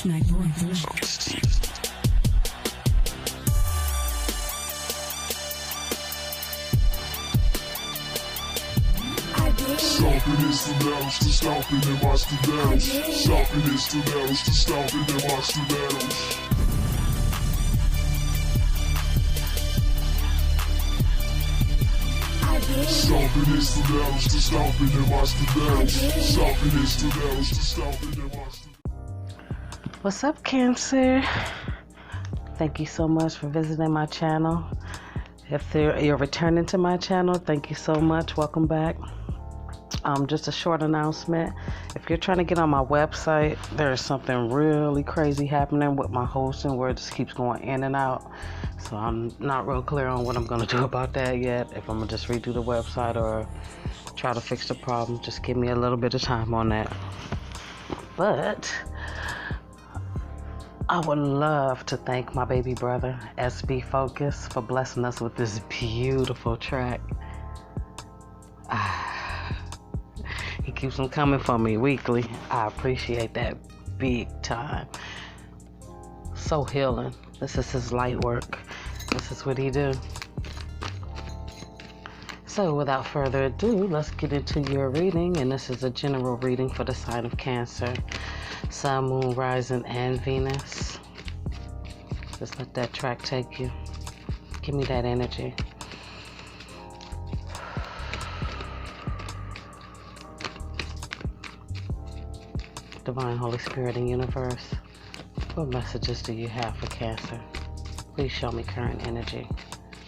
Stomping instrumentals to stomping in my stilettos. Stomping instrumentals to stomping in my stilettos. Stomping instrumentals to stomping in my stilettos. Stomping instrumentals to stomping in my stilettos. What's up, Cancer? Thank you so much for visiting my channel. If you're returning to my channel, thank you so much. Welcome back. Just a short announcement. If you're trying to get on my website, there's something really crazy happening with my hosting where it just keeps going in and out. So I'm not real clear on what I'm going to do about that yet. If I'm going to just redo the website or try to fix the problem, just give me a little bit of time on that. But I would love to thank my baby brother, SB Focus, for blessing us with this beautiful track. He keeps them coming for me weekly. I appreciate that big time. So healing. This is his light work. This is what he do. So without further ado, let's get into your reading. And this is a general reading for the sign of Cancer. Sun, Moon, Rising, and Venus. Just let that track take you. Give me that energy. Divine Holy Spirit and Universe, what messages do you have for Cancer? Please show me current energy.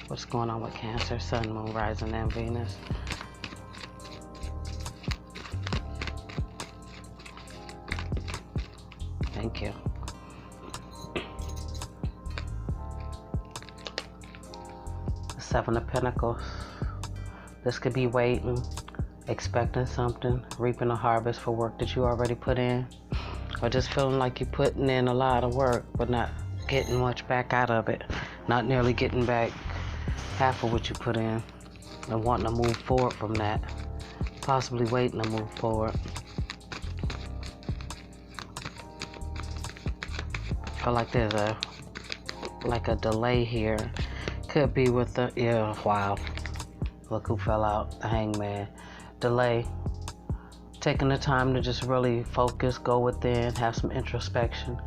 What's going on with Cancer, Sun, Moon, Rising, and Venus? Thank you. The Seven of Pentacles. This could be waiting, expecting something, reaping a harvest for work that you already put in, or just feeling like you're putting in a lot of work but not getting much back out of it, not nearly getting back half of what you put in, and wanting to move forward from that, possibly waiting to move forward. I feel like there's a delay here. Could be with the, yeah, wow, look who fell out, the Hangman. Delay, taking the time to just really focus, go within, have some introspection,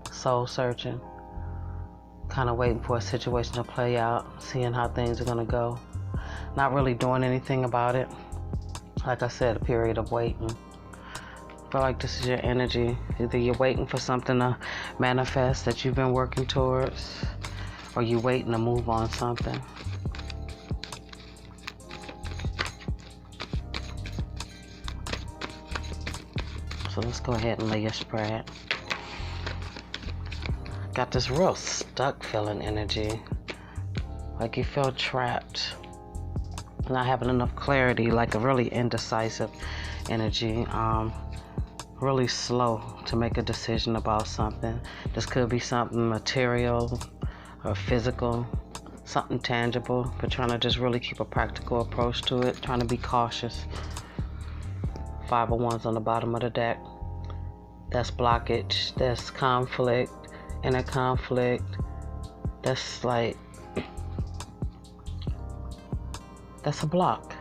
soul searching, kind of waiting for a situation to play out, seeing how things are going to go, not really doing anything about it. Like I said, a period of waiting. I feel like this is your energy. Either you're waiting for something to manifest that you've been working towards, or you're waiting to move on something. So let's go ahead and lay your spread. Got this real stuck feeling energy. Like you feel trapped. Not having enough clarity, like a really indecisive energy. Really slow to make a decision about something. This could be something material or physical, something tangible, but trying to just really keep a practical approach to it, trying to be cautious. 5 of Wands on the bottom of the deck. That's blockage, that's conflict, inner conflict. That's like, that's a block.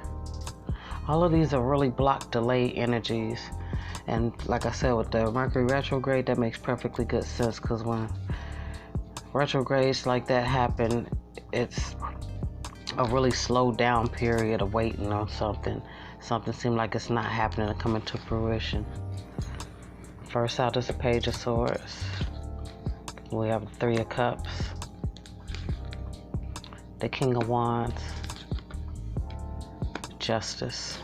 All of these are really block, delay energies. And like I said, with the Mercury retrograde, that makes perfectly good sense, because when retrogrades like that happen, it's a really slowed down period of waiting on something. Something seems like it's not happening and coming to fruition. First out is the Page of Swords. We have the 3 of Cups, the King of Wands, Justice,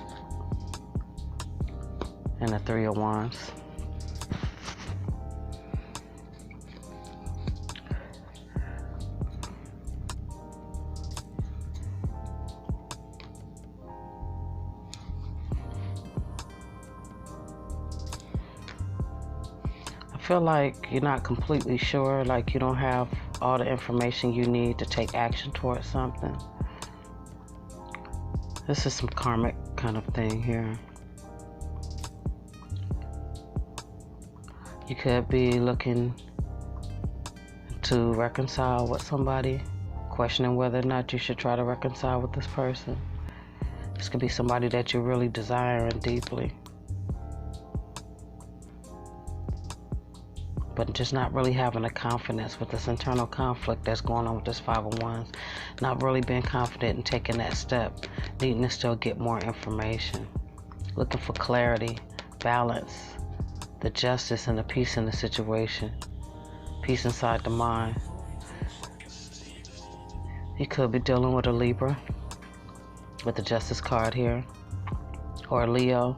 and the 3 of Wands. I feel like you're not completely sure, like you don't have all the information you need to take action towards something. This is some karmic kind of thing here. You could be looking to reconcile with somebody, questioning whether or not you should try to reconcile with this person. This could be somebody that you're really desiring deeply, but just not really having a confidence with this internal conflict that's going on with this Five of Wands. Not really being confident in taking that step, needing to still get more information. Looking for clarity, balance, the justice and the peace in the situation. Peace inside the mind. You could be dealing with a Libra with the Justice card here, or a Leo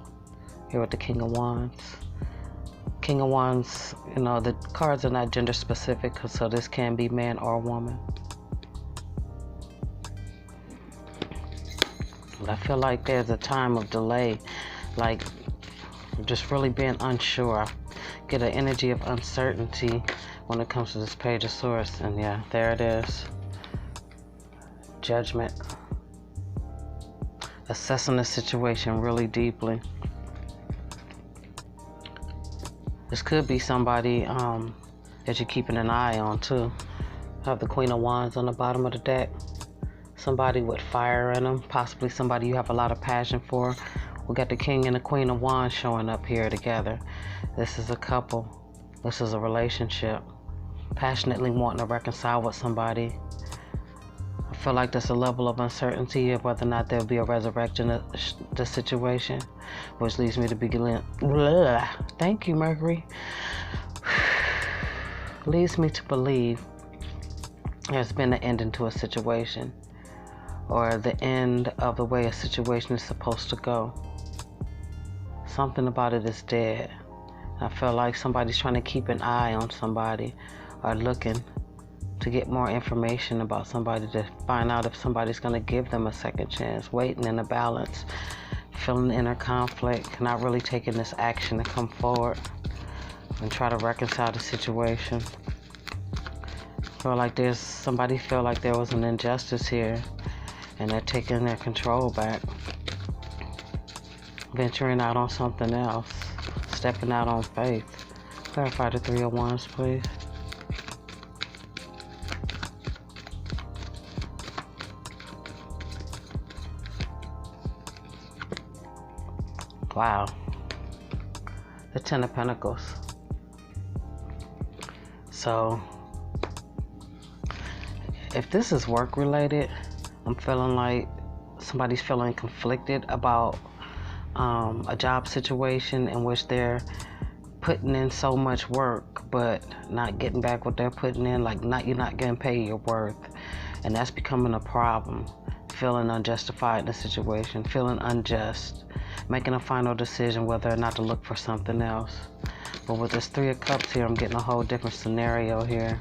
here with the King of Wands. King of Wands, you know, the cards are not gender specific, so this can be man or woman. But I feel like there's a time of delay, like just really being unsure. Get an energy of uncertainty when it comes to this Page of Swords. And yeah, there it is. Judgment. Assessing the situation really deeply. This could be somebody that you're keeping an eye on too. Have the Queen of Wands on the bottom of the deck. Somebody with fire in them. Possibly somebody you have a lot of passion for. We got the King and the Queen of Wands showing up here together. This is a couple. This is a relationship. Passionately wanting to reconcile with somebody. I feel like there's a level of uncertainty of whether or not there'll be a resurrection of the situation, which leads me to begin. Thank you, Mercury. Leads me to believe there's been an ending to a situation, or the end of the way a situation is supposed to go. Something about it is dead. I feel like somebody's trying to keep an eye on somebody, or looking to get more information about somebody to find out if somebody's going to give them a second chance. Waiting in a balance, feeling inner conflict, not really taking this action to come forward and try to reconcile the situation. Feel like there's somebody feel like there was an injustice here, and they're taking their control back, venturing out on something else, stepping out on faith. Clarify the Three of Wands, please. Wow. The Ten of Pentacles. So, if this is work related, I'm feeling like somebody's feeling conflicted about a job situation in which they're putting in so much work but not getting back what they're putting in. Like, you're not getting paid your worth, and that's becoming a problem. Feeling unjustified in the situation, feeling unjust, making a final decision whether or not to look for something else. But with this Three of Cups here, I'm getting a whole different scenario here.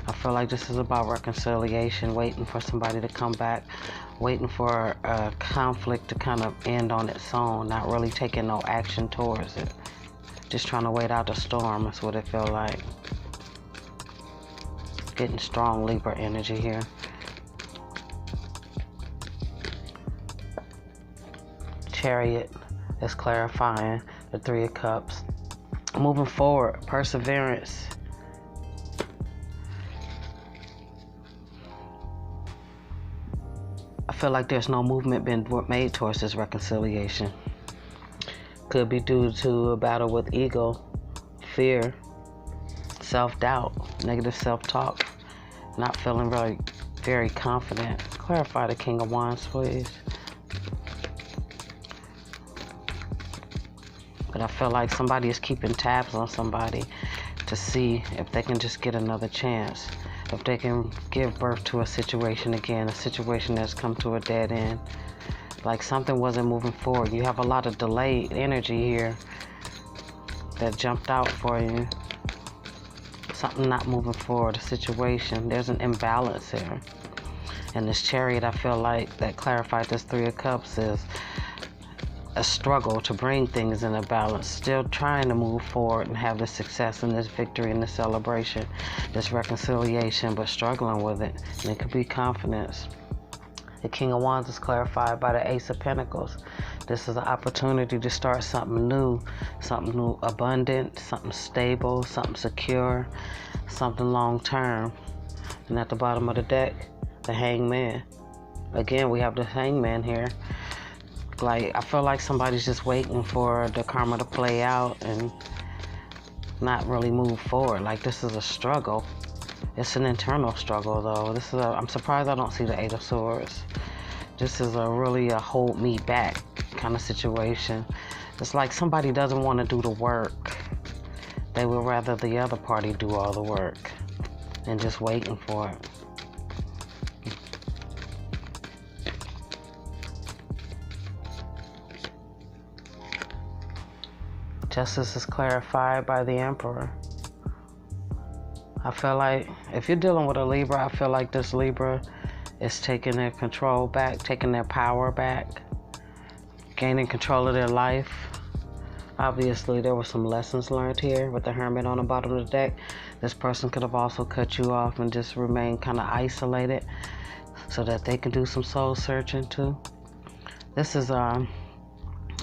I feel like this is about reconciliation, waiting for somebody to come back, waiting for a conflict to kind of end on its own, not really taking no action towards it. Just trying to wait out the storm, that's what it feels like. Getting strong Libra energy here. Chariot is clarifying the Three of Cups. Moving forward, perseverance. I feel like there's no movement being made towards this reconciliation. Could be due to a battle with ego, fear, self-doubt, negative self-talk, not feeling really very confident. Clarify the King of Wands, please. But I feel like somebody is keeping tabs on somebody to see if they can just get another chance. If they can give birth to a situation again, a situation that's come to a dead end. Like something wasn't moving forward. You have a lot of delayed energy here that jumped out for you. Something not moving forward, a situation. There's an imbalance here. And this Chariot, I feel like, that clarified this Three of Cups is a struggle to bring things in a balance, still trying to move forward and have the success and this victory and this celebration, this reconciliation, but struggling with it. And it could be confidence. The King of Wands is clarified by the Ace of Pentacles. This is an opportunity to start something new abundant, something stable, something secure, something long term. And at the bottom of the deck, the Hangman. Again, we have the Hangman here. Like, I feel like somebody's just waiting for the karma to play out and not really move forward. Like, this is a struggle. It's an internal struggle, though. I'm surprised I don't see the Eight of Swords. This is really a hold me back kind of situation. It's like somebody doesn't want to do the work. They would rather the other party do all the work and just waiting for it. Justice is clarified by the Emperor. I feel like if you're dealing with a Libra, I feel like this Libra is taking their control back, taking their power back, gaining control of their life. Obviously, there were some lessons learned here with the Hermit on the bottom of the deck. This person could have also cut you off and just remain kind of isolated so that they can do some soul searching too. This is a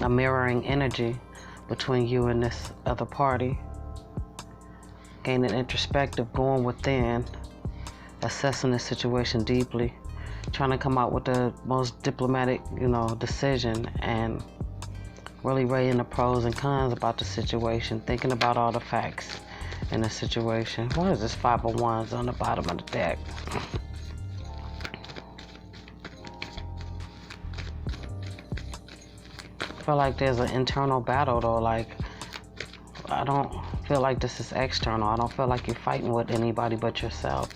mirroring energy between you and this other party. Gaining introspective, going within, assessing the situation deeply, trying to come out with the most diplomatic, decision, and really weighing the pros and cons about the situation, thinking about all the facts in the situation. Why is this Five of Wands on the bottom of the deck? I feel like there's an internal battle, though. Like, I don't feel like this is external. I don't feel like you're fighting with anybody but yourself.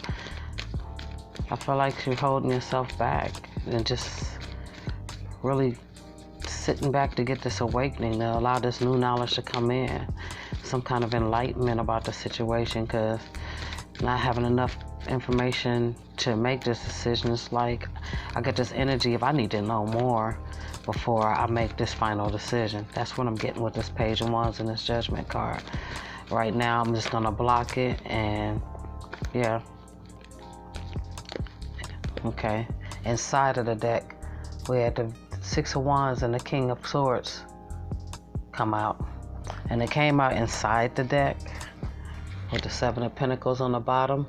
I feel like you're holding yourself back and just really sitting back to get this awakening, to allow this new knowledge to come in. Some kind of enlightenment about the situation, because not having enough information to make this decision, it's like I get this energy of I need to know more before I make this final decision. That's what I'm getting with this Page of Wands and this Judgment card. Right now, I'm just gonna block it, and yeah. Okay. Inside of the deck, we had the Six of Wands and the King of Swords come out. And it came out inside the deck with the Seven of Pentacles on the bottom.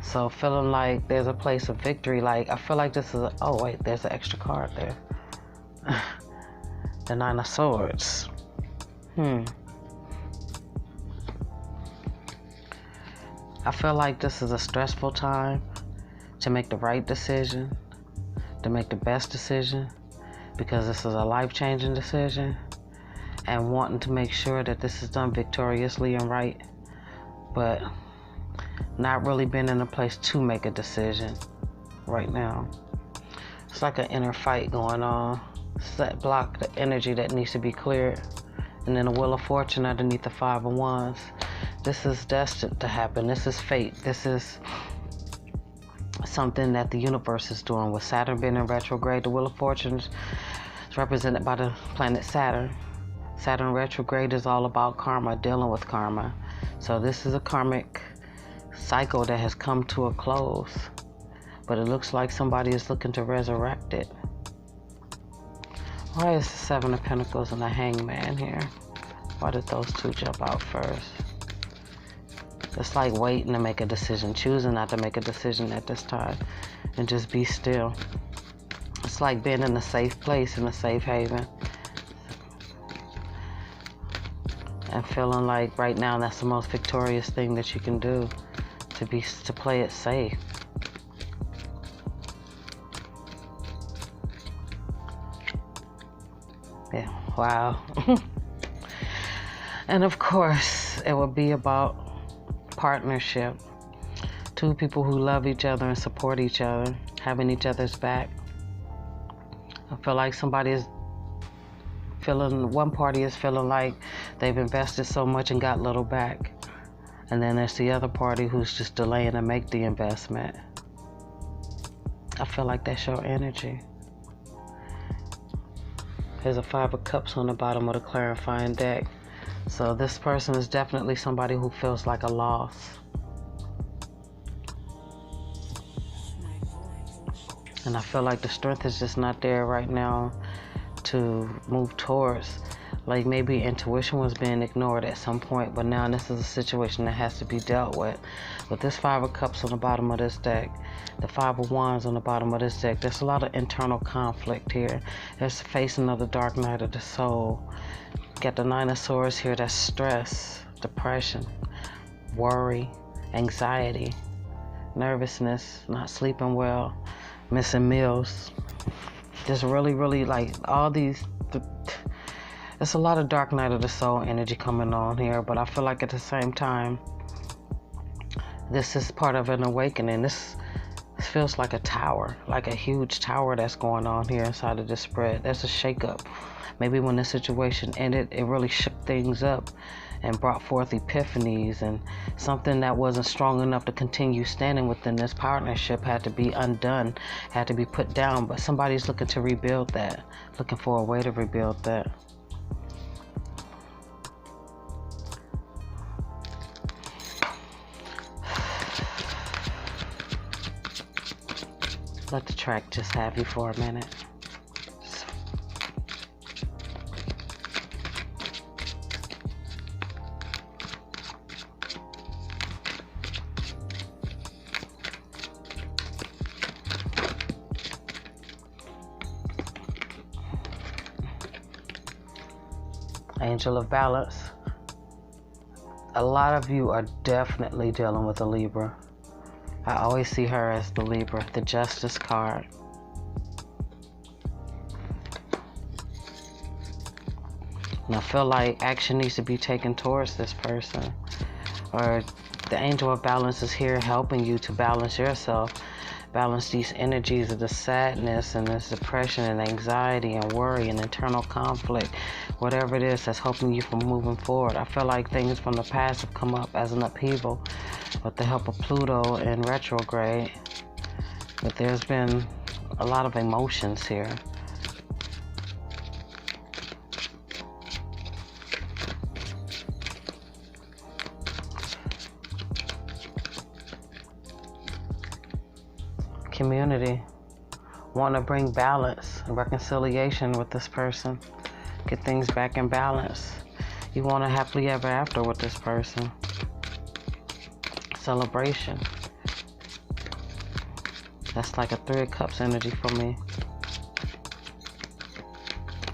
So feeling like there's a place of victory. Like, I feel like this is oh wait, there's an extra card there. The Nine of Swords. I feel like this is a stressful time to make the right decision, to make the best decision, because this is a life-changing decision, and wanting to make sure that this is done victoriously and right, but not really being in a place to make a decision right now. It's like an inner fight going on. Block the energy that needs to be cleared. And then the Wheel of Fortune underneath the Five of Wands. This is destined to happen. This is fate. This is something that the universe is doing. With Saturn being in retrograde, the Wheel of Fortune is represented by the planet Saturn. Saturn retrograde is all about karma, dealing with karma. So this is a karmic cycle that has come to a close. But it looks like somebody is looking to resurrect it. Why is the Seven of Pentacles and the Hangman here? Why did those two jump out first? It's like waiting to make a decision, choosing not to make a decision at this time, and just be still. It's like being in a safe place, in a safe haven, and feeling like right now that's the most victorious thing that you can do, to play it safe. Yeah, wow. And of course, it would be about partnership. Two people who love each other and support each other, having each other's back. I feel like one party is feeling like they've invested so much and got little back. And then there's the other party who's just delaying to make the investment. I feel like that's your energy. There's a Five of Cups on the bottom of the clarifying deck. So this person is definitely somebody who feels like a loss. And I feel like the strength is just not there right now to move towards. Like maybe intuition was being ignored at some point, but now this is a situation that has to be dealt with. With this Five of Cups on the bottom of this deck, the Five of Wands on the bottom of this deck, there's a lot of internal conflict here. There's facing of the dark night of the soul. Got the Nine of Swords here, that's stress, depression, worry, anxiety, nervousness, not sleeping well, missing meals. Just really like all these. There's a lot of dark night of the soul energy coming on here, but I feel like at the same time, this is part of an awakening. This feels like a tower, like a huge tower that's going on here inside of this spread. There's a shakeup. Maybe when the situation ended, it really shook things up and brought forth epiphanies, and something that wasn't strong enough to continue standing within this partnership had to be undone, had to be put down. But somebody's looking to rebuild that, looking for a way to rebuild that. Let the track just have you for a minute. Angel of Balance. A lot of you are definitely dealing with a Libra. I always see her as the Libra, the Justice card. And I feel like action needs to be taken towards this person. Or the Angel of Balance is here helping you to balance yourself. Balance these energies of the sadness and this depression and anxiety and worry and internal conflict. Whatever it is that's helping you from moving forward. I feel like things from the past have come up as an upheaval with the help of Pluto in retrograde. But there's been a lot of emotions here. Community. Want to bring balance and reconciliation with this person. Get things back in balance. You want to happily ever after with this person. Celebration. That's like a Three of Cups energy for me.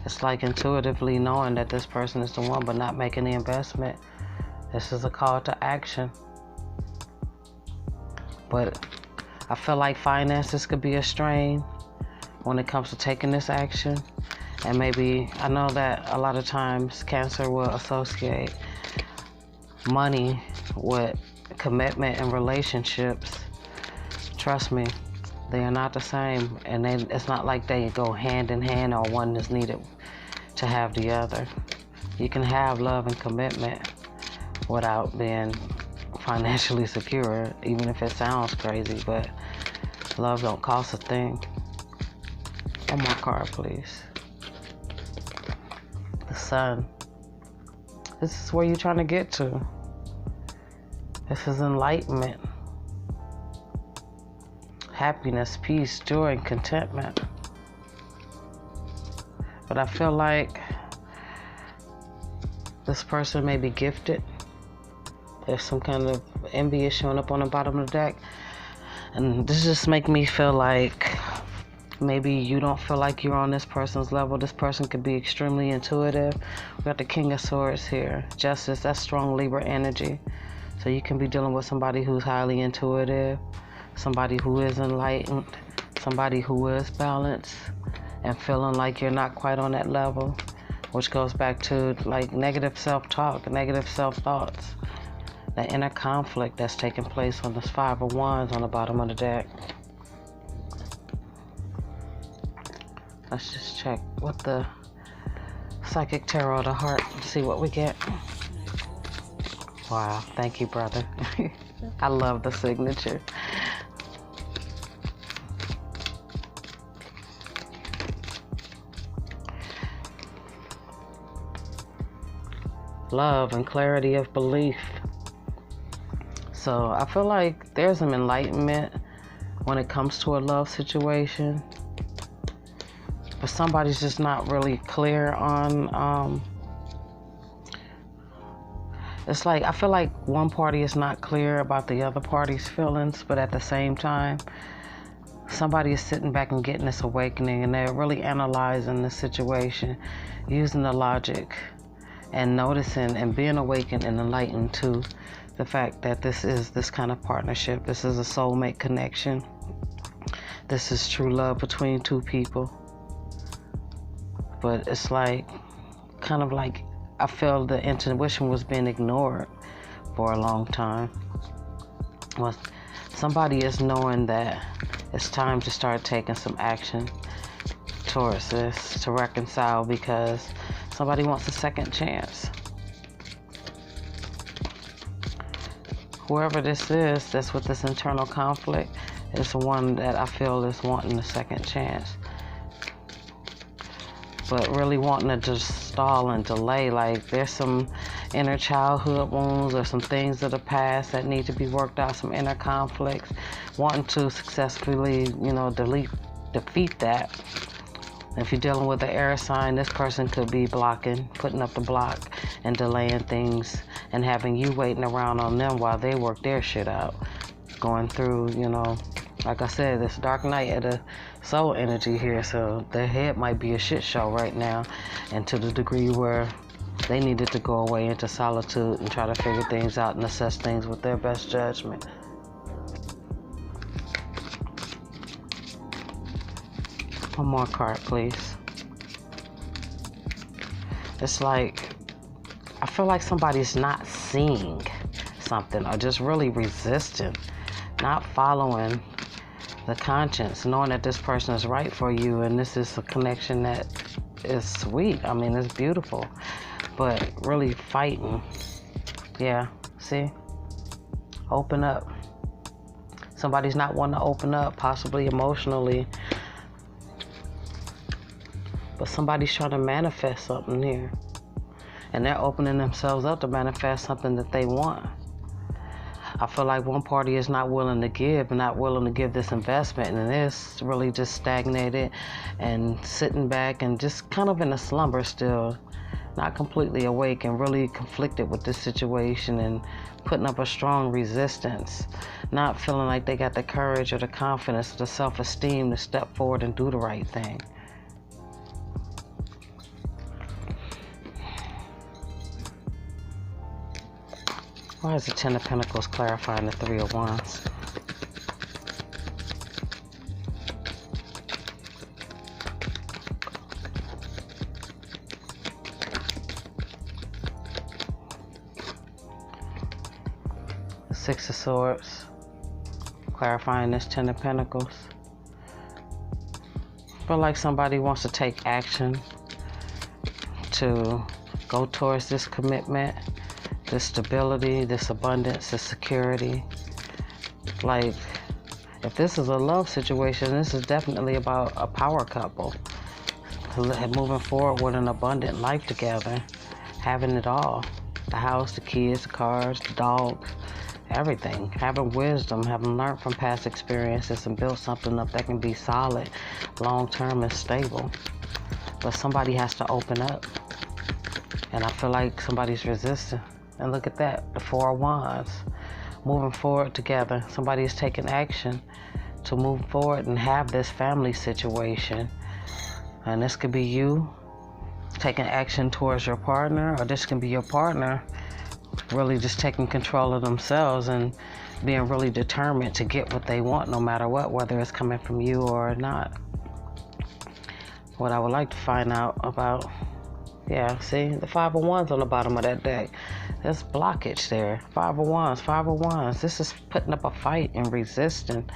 It's like intuitively knowing that this person is the one, but not making the investment. This is a call to action. But I feel like finances could be a strain when it comes to taking this action. And maybe, I know that a lot of times Cancer will associate money with commitment and relationships. Trust me, they are not the same. And it's not like they go hand in hand or one is needed to have the other. You can have love and commitment without being financially secure, even if it sounds crazy, but love don't cost a thing. One more card, please. The Sun. This is where you're trying to get to. This is enlightenment. Happiness, peace, joy, and contentment. But I feel like this person may be gifted. There's some kind of envy is showing up on the bottom of the deck. And this just makes me feel like maybe you don't feel like you're on this person's level. This person could be extremely intuitive. We got the King of Swords here. Justice, that's strong Libra energy. So you can be dealing with somebody who's highly intuitive, somebody who is enlightened, somebody who is balanced, and feeling like you're not quite on that level, which goes back to like negative self-talk, negative self-thoughts. The inner conflict that's taking place on this Five of Wands on the bottom of the deck. Let's just check with the Psychic Tarot of the Heart and see what we get. Wow, thank you, brother. I love the signature. Love and clarity of belief. So I feel like there's some enlightenment when it comes to a love situation. but somebody's just not really clear on, it's like, I feel like one party is not clear about the other party's feelings, but at the same time, somebody is sitting back and getting this awakening, and they're really analyzing the situation, using the logic, and noticing and being awakened and enlightened to the fact that this is this kind of partnership. This is a soulmate connection. This is true love between two people. But it's like, kind of like, I feel the intuition was being ignored for a long time. Well, somebody is knowing that it's time to start taking some action towards this, to reconcile, because somebody wants a second chance. Whoever this is that's with this internal conflict is the one that I feel is wanting a second chance. But really wanting to just stall and delay. Like, there's some inner childhood wounds or some things of the past that need to be worked out, some inner conflicts. Wanting to successfully, defeat that. If you're dealing with the air sign, this person could be blocking, putting up the block and delaying things and having you waiting around on them while they work their shit out. Going through, like I said, this dark night of the soul energy here, so their head might be a shit show right now, and to the degree where they needed to go away into solitude and try to figure things out and assess things with their best judgment. One more card, please. It's like, I feel like somebody's not seeing something, or just really resisting, not following the conscience, knowing that this person is right for you, and this is a connection that is sweet. I mean, it's beautiful, but really fighting. Yeah, see? Open up. Somebody's not wanting to open up, possibly emotionally, but somebody's trying to manifest something here, and they're opening themselves up to manifest something that they want. I feel like one party is not willing to give, this investment, and it's really just stagnated and sitting back and just kind of in a slumber still, not completely awake, and really conflicted with this situation and putting up a strong resistance, not feeling like they got the courage or the confidence or the self-esteem to step forward and do the right thing. Why is the Ten of Pentacles clarifying the Three of Wands? Six of Swords, clarifying this Ten of Pentacles. I feel like somebody wants to take action to go towards this commitment, this stability, this abundance, this security. Like, if this is a love situation, this is definitely about a power couple. Moving forward with an abundant life together, having it all. The house, the kids, the cars, the dog, everything. Having wisdom, having learned from past experiences and built something up that can be solid, long-term, and stable. But somebody has to open up. And I feel like somebody's resisting. And look at that, the Four of Wands. Moving forward together. Somebody is taking action to move forward and have this family situation. And this could be you taking action towards your partner, or this can be your partner really just taking control of themselves and being really determined to get what they want no matter what, whether it's coming from you or not. What I would like to find out about, yeah, see, the Five of Wands on the bottom of that deck. There's blockage there. Five of Wands, Five of Wands. This is putting up a fight and resisting,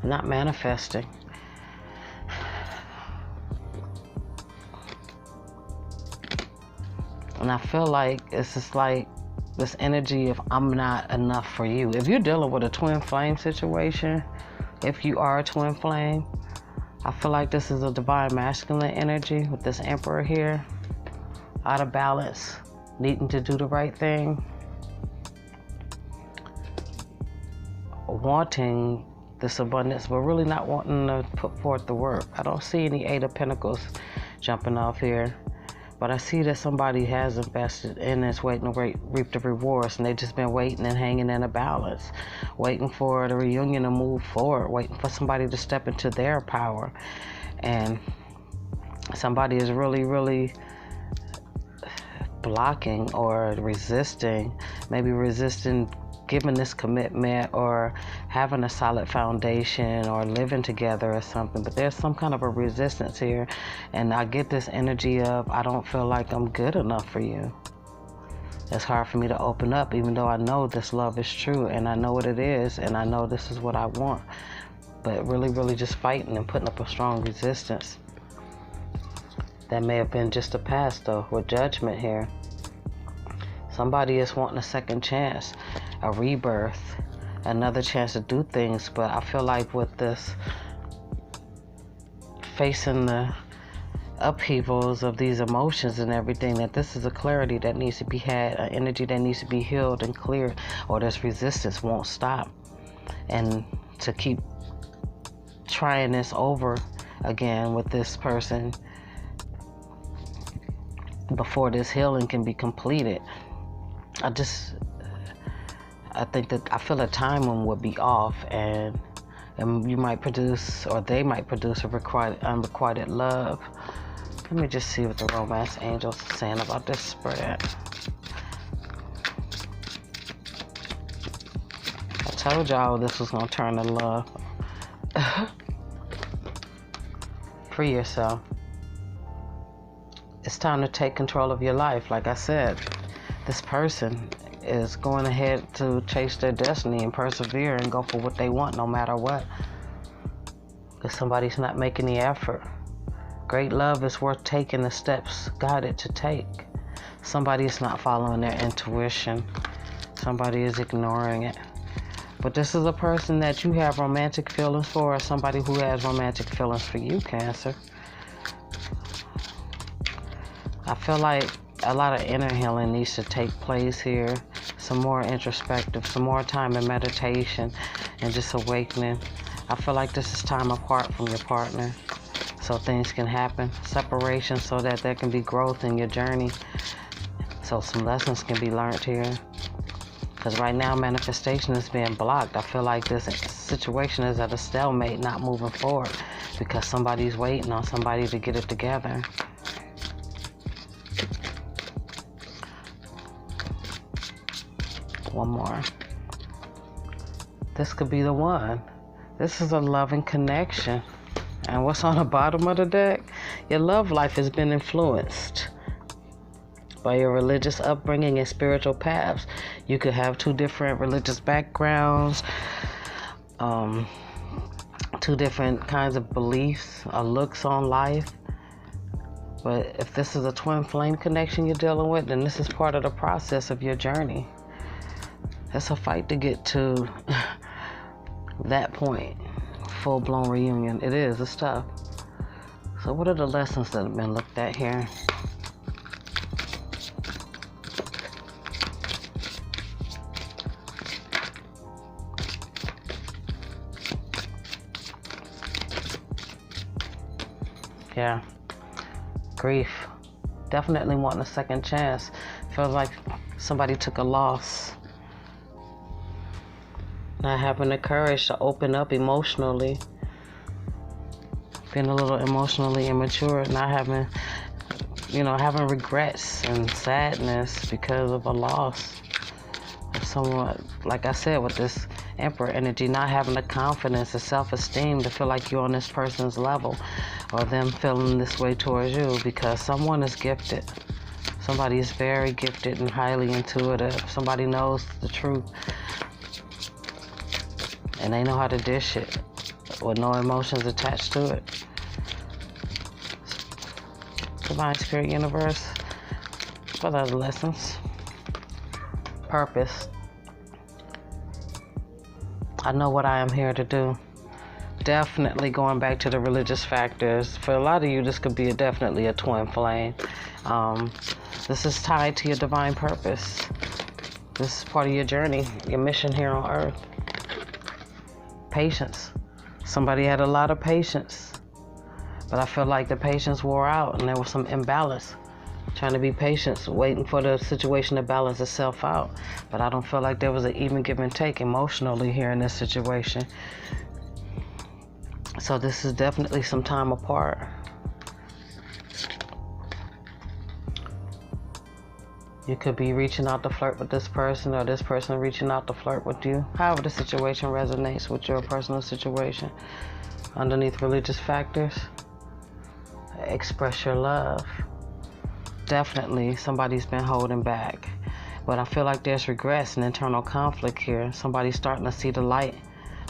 not manifesting. And I feel like it's just like this energy of I'm not enough for you. If you're dealing with a twin flame situation, if you are a twin flame, I feel like this is a divine masculine energy with this Emperor here, out of balance, needing to do the right thing, wanting this abundance, but really not wanting to put forth the work. I don't see any Eight of Pentacles jumping off here, but I see that somebody has invested in this, waiting to reap the rewards, and they've just been waiting and hanging in a balance, waiting for the reunion to move forward, waiting for somebody to step into their power. And somebody is really, really blocking or resisting, maybe resisting giving this commitment or having a solid foundation or living together or something. But there's some kind of a resistance here, and I get this energy of, I don't feel like I'm good enough for you. It's hard for me to open up, even though I know this love is true and I know what it is and I know this is what I want. But really, really just fighting and putting up a strong resistance. That may have been just a past, though, with Judgment here. Somebody is wanting a second chance, a rebirth, another chance to do things. But I feel like with this, facing the upheavals of these emotions and everything, that this is a clarity that needs to be had, an energy that needs to be healed and cleared, or this resistance won't stop. And to keep trying this over again with this person before this healing can be completed, I think that I feel a timing would be off, and you might produce, or they might produce, a unrequited love. Let me just see what the romance angels are saying about this spread. I told y'all this was going to turn to love. Free yourself. It's time to take control of your life. Like I said, this person is going ahead to chase their destiny and persevere and go for what they want no matter what. Because somebody's not making the effort. Great love is worth taking the steps guided to take. Somebody is not following their intuition. Somebody is ignoring it. But this is a person that you have romantic feelings for, or somebody who has romantic feelings for you, Cancer. I feel like a lot of inner healing needs to take place here. Some more introspective, some more time in meditation and just awakening. I feel like this is time apart from your partner, so things can happen. Separation, so that there can be growth in your journey. So some lessons can be learned here. Because right now manifestation is being blocked. I feel like this situation is at a stalemate, not moving forward, because somebody's waiting on somebody to get it together. One more. This could be the one. This is a loving connection. And what's on the bottom of the deck? Your love life has been influenced by your religious upbringing and spiritual paths. You could have two different religious backgrounds, two different kinds of beliefs or looks on life. But if this is a twin flame connection you're dealing with, then this is part of the process of your journey. It's a fight to get to that point, full-blown reunion. It is, it's tough. So what are the lessons that have been looked at here? Yeah, grief. Definitely wanting a second chance. Feels like somebody took a loss. Not having the courage to open up emotionally. Being a little emotionally immature. Not having, having regrets and sadness because of a loss of someone. Like I said, with this Emperor energy, not having the confidence and self-esteem to feel like you're on this person's level, or them feeling this way towards you, because someone is gifted. Somebody is very gifted and highly intuitive. Somebody knows the truth. And they know how to dish it with no emotions attached to it. Divine Spirit Universe, what are the lessons? Purpose. I know what I am here to do. Definitely going back to the religious factors. For a lot of you, this could be definitely a twin flame. This is tied to your divine purpose. This is part of your journey, your mission here on Earth. Patience. Somebody had a lot of patience. But I feel like the patience wore out and there was some imbalance. Trying to be patient, waiting for the situation to balance itself out. But I don't feel like there was an even give and take emotionally here in this situation. So this is definitely some time apart. You could be reaching out to flirt with this person, or this person reaching out to flirt with you. However the situation resonates with your personal situation. Underneath religious factors, express your love. Definitely somebody's been holding back. But I feel like there's regrets and internal conflict here. Somebody's starting to see the light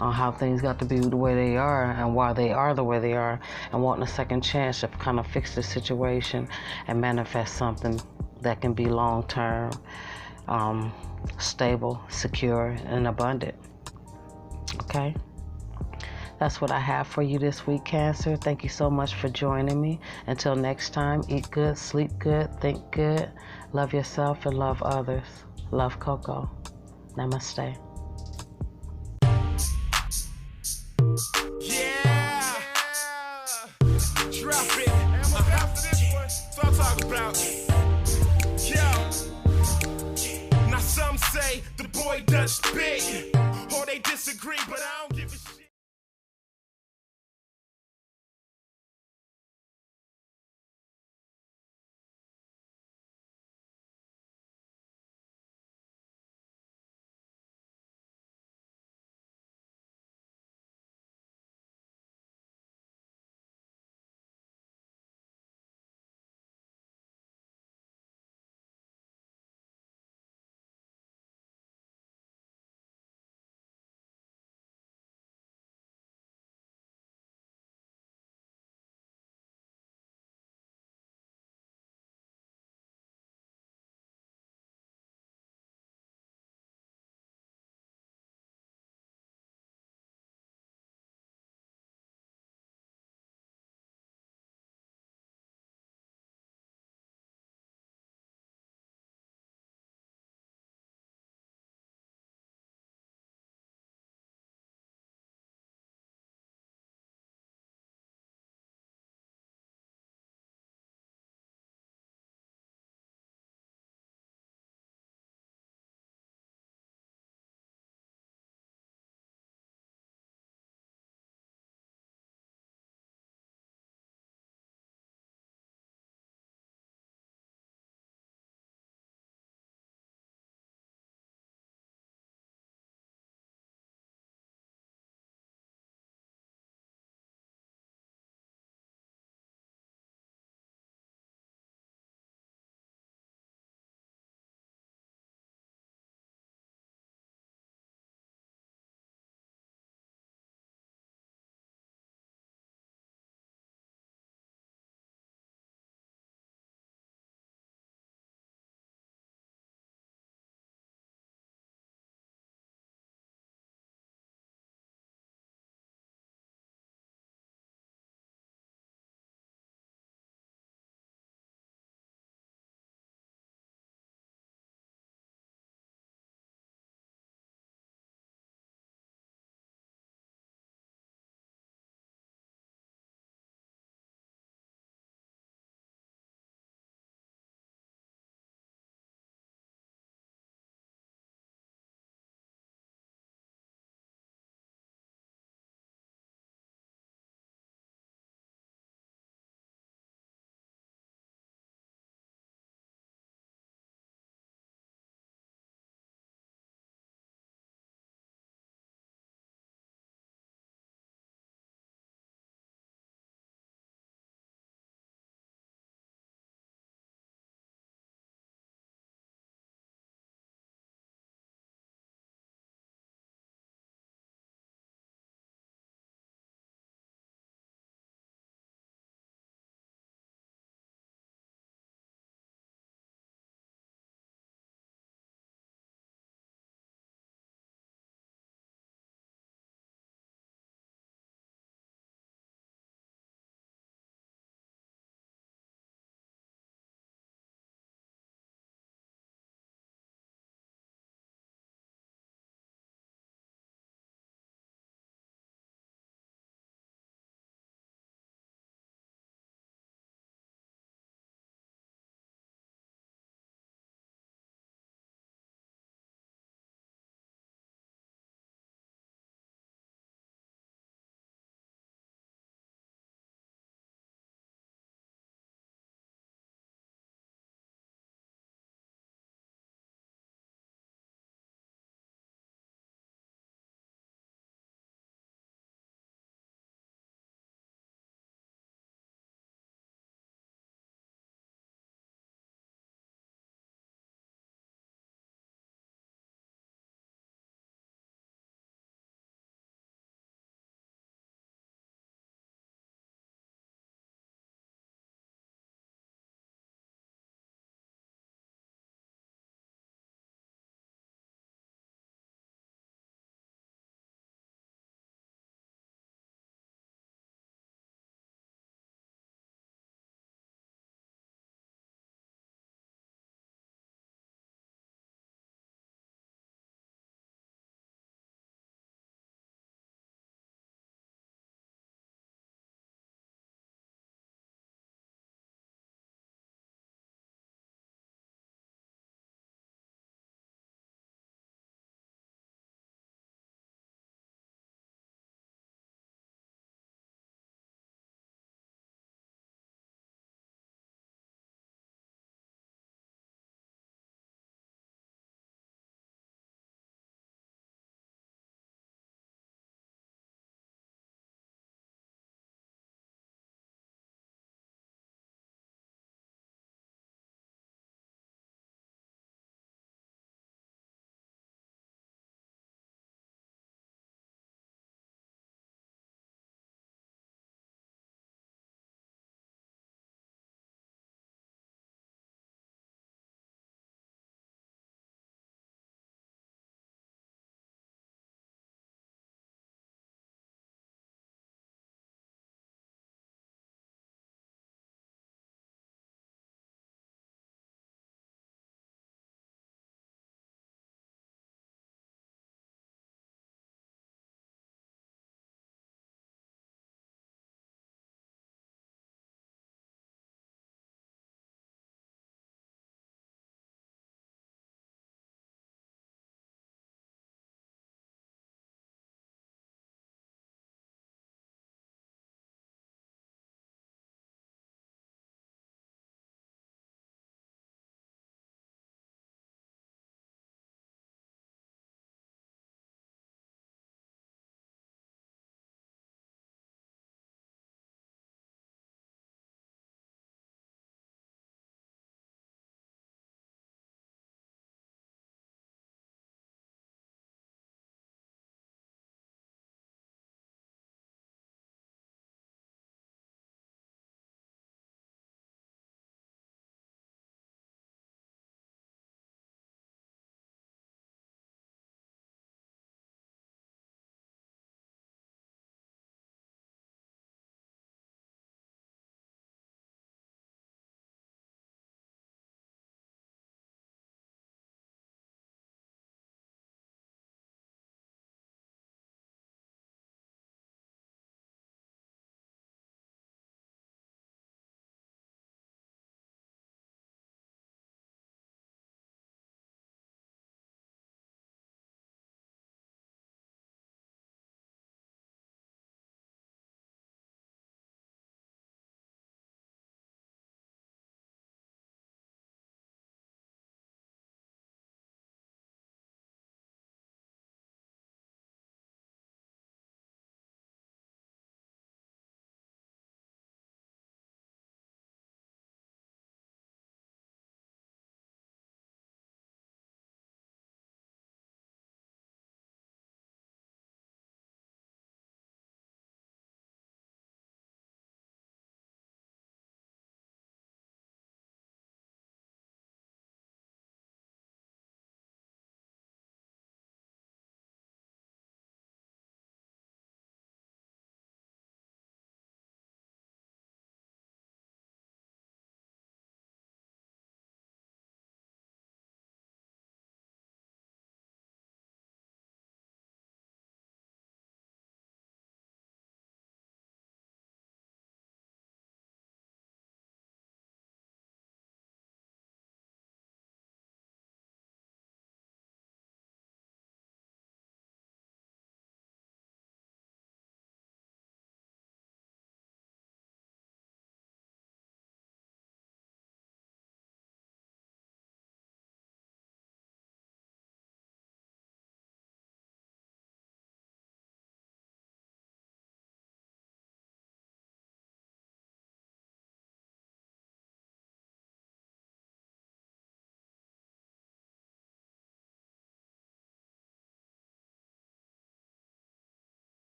on how things got to be the way they are and why they are the way they are, and wanting a second chance to kind of fix the situation and manifest something that can be long-term, stable, secure, and abundant. Okay? That's what I have for you this week, Cancer. Thank you so much for joining me. Until next time, eat good, sleep good, think good, love yourself, and love others. Love Coco. Namaste. Yeah! Drop it. After this one, so I'm talking about. Yo! Now some say the boy does big, or they disagree, but I don't give